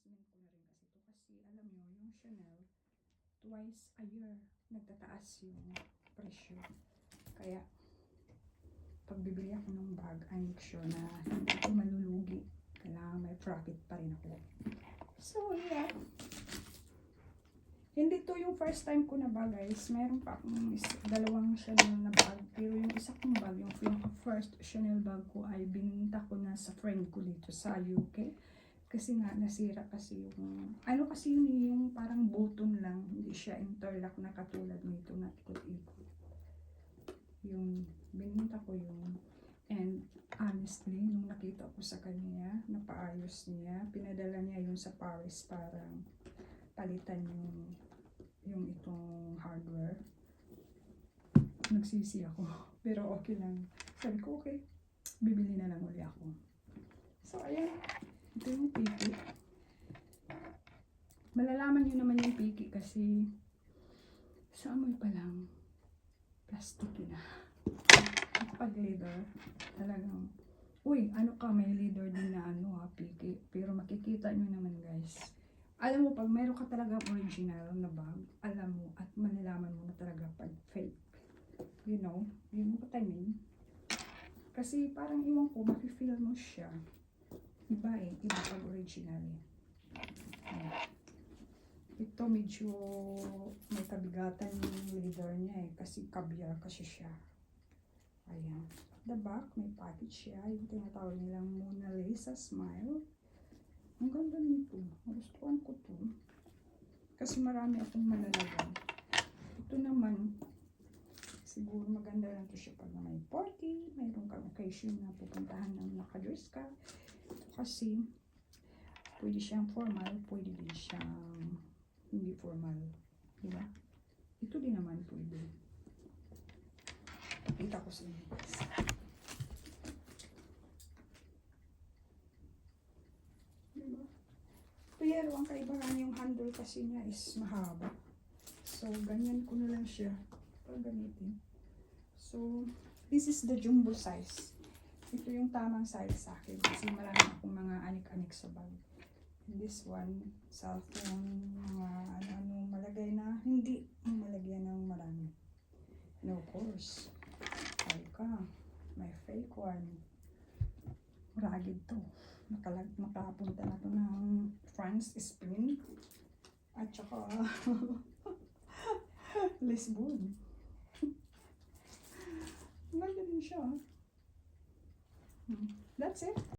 i-investment ko na rin kasi ito. Kasi alam nyo, yung Chanel, twice a year nagtataas yung presyo. Kaya, pag bibili ako ng bag, I make sure na hindi ko malulugi. Kailangan may profit pa rin ako. So, yeah. Hindi to yung first time ko na bag, guys. Meron pa akong dalawang Chanel na bag. Pero yung isa kong bag, yung first Chanel bag ko ay bininta ko na sa friend ko dito sa UK. Kasi nga, nasira kasi yung, ano kasi yun, yung parang button lang. Hindi siya interlock na katulad nito na ikot-ikot. Yung, bininta ko yun. And honestly, nung nakita ko sa kanya, napaayos niya, pinadala niya yun sa Paris para palitan yung itong hardware. Nagsisi ako. Pero okay lang. Sabi ko, okay, bibili na lang uli ako. So, ayan. Ito yung piki. Malalaman nyo naman yung piki kasi sa amoy pa lang, plastic na. Pag leather, talagang, uy, ano ka, may leather din na ano ha, piki. Pero makikita nyo naman guys. Alam mo, pag mayroon ka talaga original na bag, alam mo at malalaman mo na talaga pag fake. You know what I mean? Kasi parang iwan ko, makifeel mo siya. Iba iba pag original eh. Ito medyo may kabigatan yung leather niya eh, kasi caviar kasi siya. Ayan. At the back, may package siya. Yung tinatawag nilang Mona Lisa Smile. Ang ganda nito. Gustuhan ko to. Kasi marami akong malalagay. Ito naman, siguro maganda lang to siya pag may party. Mayroon kang occasion na pupuntahan ng nakadress ka. Ito kasi, pwede siyang formal, pwede din siyang hindi formal. Diba? Ito din naman pwede. Kita ko sa inyo. Diba? Pero ang kaibahan yung handle kasi niya is mahaba. So, ganyan ko na lang siya para gamitin. So, this is the jumbo size. Ito yung tamang size sa akin kasi marami akong mga anik-anik sa bag. And this one, cellphone, mga ano-ano malagay na hindi malagyan ng marami. And of course, may fake one. Rugged to. Nakapunta na to ng France, Spain, at saka Lisbon. Maganda din siya. That's it.